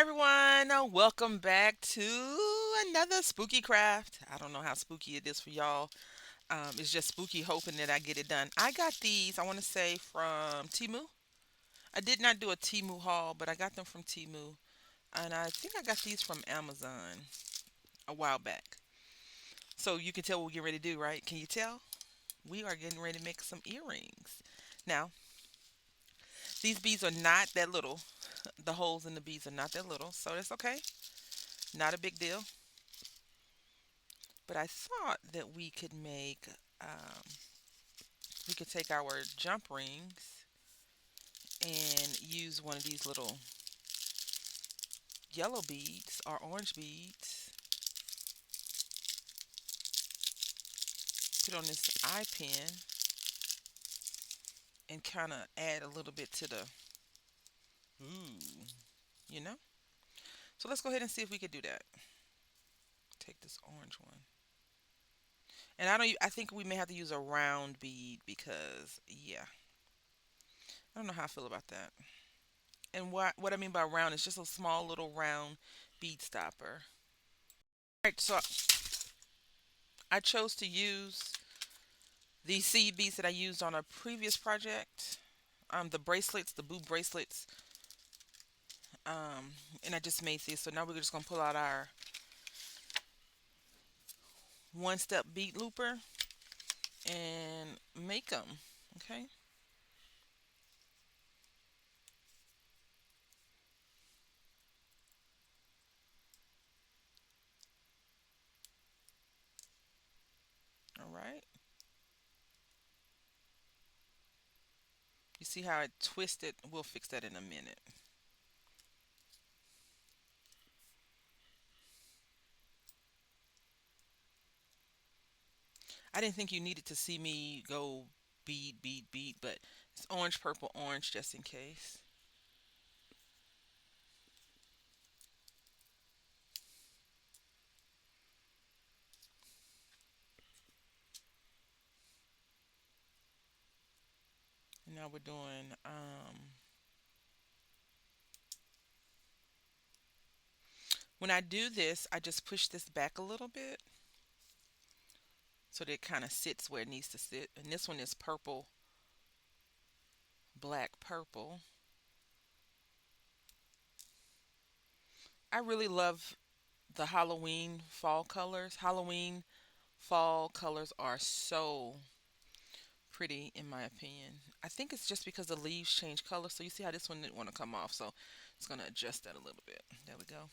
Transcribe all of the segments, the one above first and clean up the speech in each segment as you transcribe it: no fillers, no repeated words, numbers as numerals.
everyone. Welcome back to another spooky craft. I don't know how spooky it is for y'all. It's just spooky hoping that I get it done. I got these, I want to say, from Timu. I did not do a Timu haul, but I got them from Timu. And I think I got these from Amazon a while back. So you can tell what we're getting ready to do, right? Can you tell? We are getting ready to make some earrings. Now, these beads are not that little. The holes in the beads are not that little, so that's okay. Not a big deal. But I thought that um, we could take our jump rings and use one of these little yellow beads or orange beads, put on this eye pin, and kind of add a little bit to the ooh, you know. So let's go ahead and see if we could do that. Take this orange one, and I think we may have to use a round bead because yeah, I don't know how I feel about that. And what I mean by round is just a small little round bead stopper. All right, so I chose to use these seed beads that I used on a previous project. The bracelets, the boo bracelets. And I just made these. So now we're just gonna pull out our one step bead looper and make them. Okay. All right. You see how it twisted? We'll fix that in a minute. I didn't think you needed to see me go bead, bead, bead, but it's orange, purple, orange just in case. And now we're doing when I do this, I just push this back a little bit so that it kind of sits where it needs to sit. And this one is purple, black, purple. I really love the Halloween fall colors. Halloween fall colors are so pretty in my opinion. I think it's just because the leaves change color. So you see how this one didn't want to come off. So it's going to adjust that a little bit. There we go.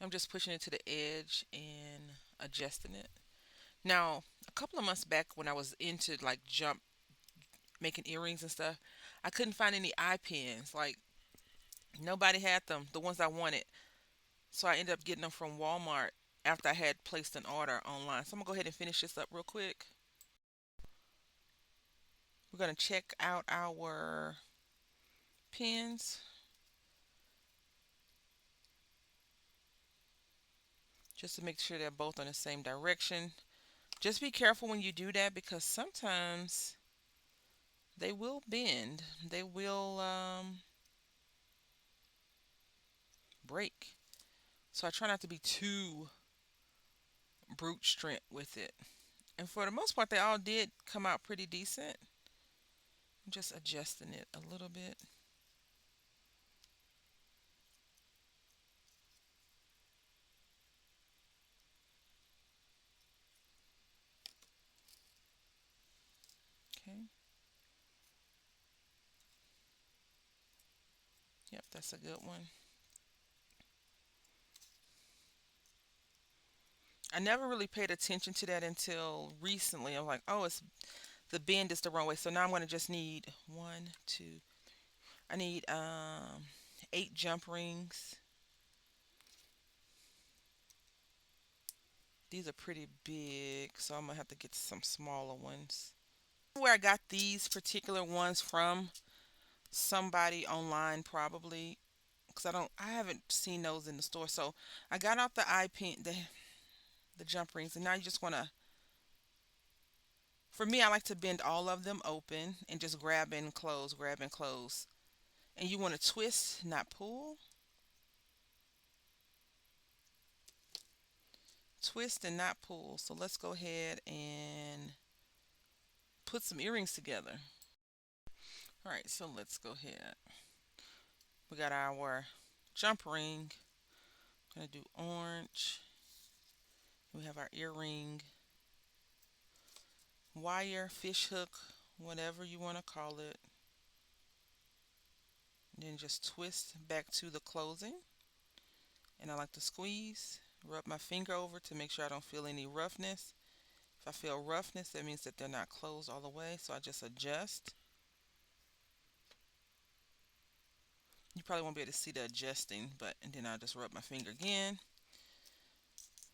I'm just pushing it to the edge and adjusting it. Now, a couple of months back when I was into like jump making earrings and stuff, I couldn't find any eye pins. Like nobody had them, the ones I wanted. So I ended up getting them from Walmart after I had placed an order online. So I'm gonna go ahead and finish this up real quick. We're gonna check out our pins just to make sure they're both on the same direction. Just be careful when you do that because sometimes they will bend. They will break. So I try not to be too brute strength with it. And for the most part, they all did come out pretty decent. I'm just adjusting it a little bit. Okay. Yep, that's a good one. I never really paid attention to that until recently. I'm like, oh, it's the bend is the wrong way. So now I'm gonna just need one, two. I need 8 jump rings. These are pretty big, so I'm gonna have to get some smaller ones. Where I got these particular ones from, somebody online probably, because I haven't seen those in the store. So I got out the eye pin, the jump rings, and now you just want to For me, I like to bend all of them open and just grab and close, grab and close. And you want to twist, not pull. Twist and not pull. So let's go ahead and put some earrings together. All right, so let's go ahead. We got our jump ring. Gonna do orange. We have our earring, wire, fish hook, whatever you want to call it. And then just twist back to the closing. And I like to squeeze, rub my finger over to make sure I don't feel any roughness. If I feel roughness, that means that they're not closed all the way. So I just adjust. You probably won't be able to see the adjusting, but and then I'll just rub my finger again.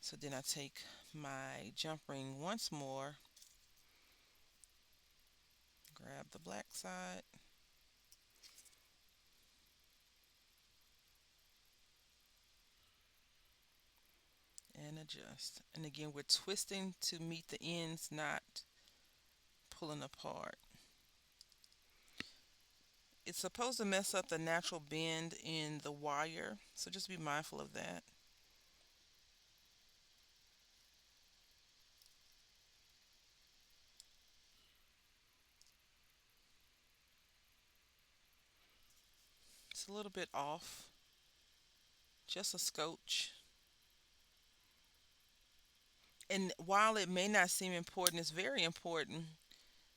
So then I take my jump ring once more, grab the black side, and adjust. And again, we're twisting to meet the ends, not pulling apart. It's supposed to mess up the natural bend in the wire, so just be mindful of that. It's a little bit off, just a scotch. And while it may not seem important, it's very important.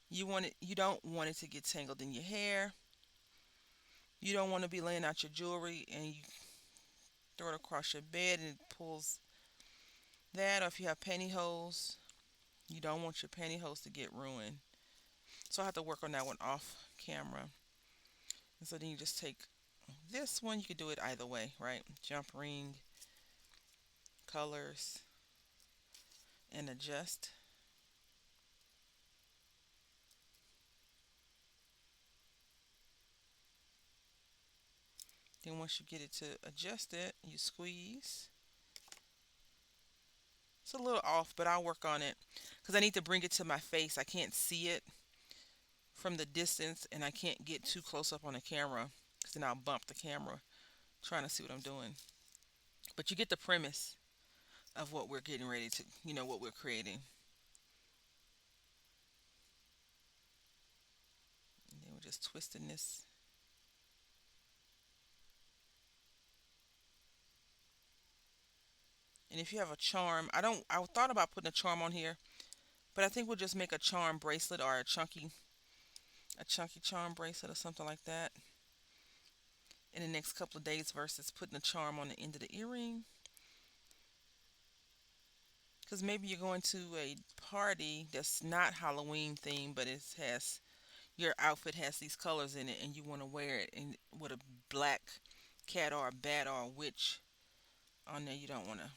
You don't want it to get tangled in your hair. You don't want to be laying out your jewelry and you throw it across your bed and it pulls that. Or if you have pantyhose, you don't want your pantyhose to get ruined. So I have to work on that one off camera. And so then you just take this one. You could do it either way, right? Jump ring, colors, and adjust. Then once you get it to adjust it, you squeeze. It's a little off, but I'll work on it because I need to bring it to my face. I can't see it from the distance and I can't get too close up on the camera because then I'll bump the camera trying to see what I'm doing. But you get the premise of what we're getting ready to, what we're creating. And then we're just twisting this. And if you have a charm, I thought about putting a charm on here, but I think we'll just make a charm bracelet or a chunky charm bracelet or something like that in the next couple of days versus putting a charm on the end of the earring. Because maybe you're going to a party that's not Halloween themed, but it has your outfit has these colors in it, and you want to wear it and with a black cat or a bat or a witch on there. You don't want to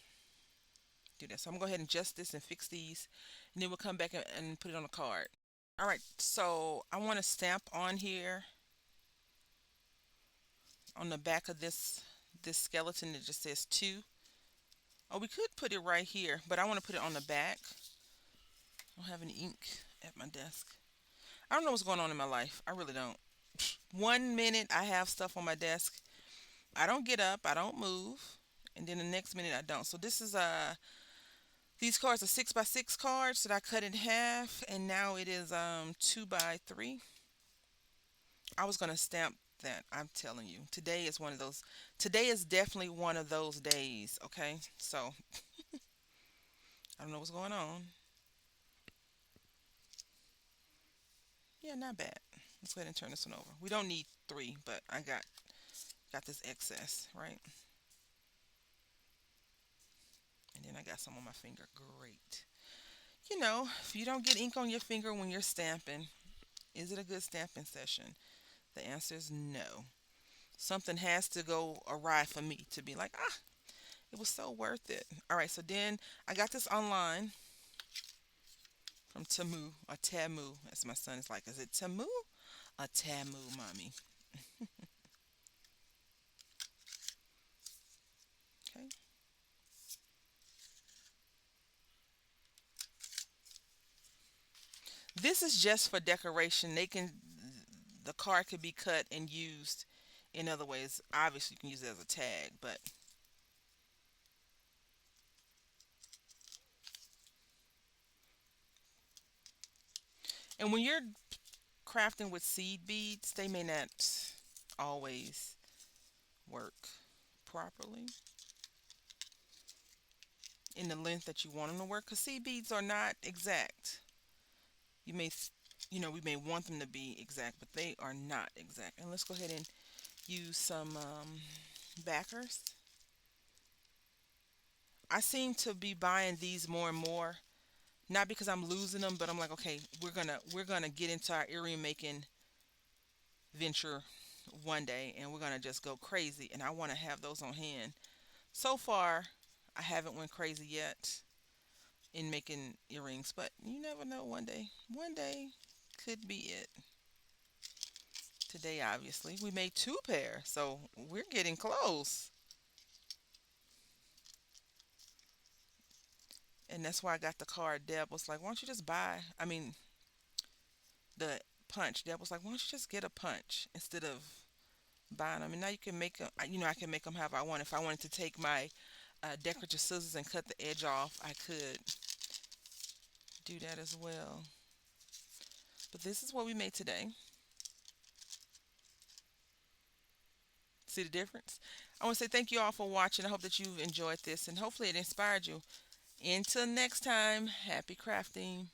do that. So I'm gonna go ahead and adjust this and fix these, and then we'll come back and put it on a card. All right. So I want to stamp on here on the back of this skeleton. It just says two. Oh, we could put it right here, but I want to put it on the back. I don't have any ink at my desk. I don't know what's going on in my life. I really don't. One minute I have stuff on my desk. I don't get up. I don't move. And then the next minute I don't. So this is these cards are 6x6 cards that I cut in half, and now it is 2x3. I was gonna stamp that. I'm telling you, today is one of those. Today is definitely one of those days. Okay, so I don't know what's going on. Yeah, not bad. Let's go ahead and turn this one over. We don't need three, but I got this excess, right? And then I got some on my finger. Great. If you don't get ink on your finger when you're stamping, is it a good stamping session? The answer is no. Something has to go awry for me to be like, it was so worth it. All right, so then I got this online from Temu, or Tamu, as my son is like. Is it Temu or Tamu, mommy? Okay. This is just for decoration. The card could be cut and used in other ways. Obviously, you can use it as a tag, but and when you're crafting with seed beads, they may not always work properly in the length that you want them to work because seed beads are not exact. You may, we may want them to be exact, but they are not exact. And let's go ahead and use some backers. I seem to be buying these more and more, not because I'm losing them, but I'm like, okay, we're gonna get into our earring making venture one day, and we're gonna just go crazy, and I want to have those on hand. So far, I haven't went crazy yet in making earrings, but you never know. One day could be it. Today, obviously, we made two pair, so we're getting close. And that's why I got the card. Deb was like, "Why don't you just buy?" I mean, the punch. Deb was like, "Why don't you just get a punch instead of buying them?" And now you can make them. I can make them however I want. If I wanted to take my decorative scissors and cut the edge off, I could do that as well. But this is what we made today. See the difference? I want to say thank you all for watching. I hope that you've enjoyed this and hopefully it inspired you. Until next time, happy crafting.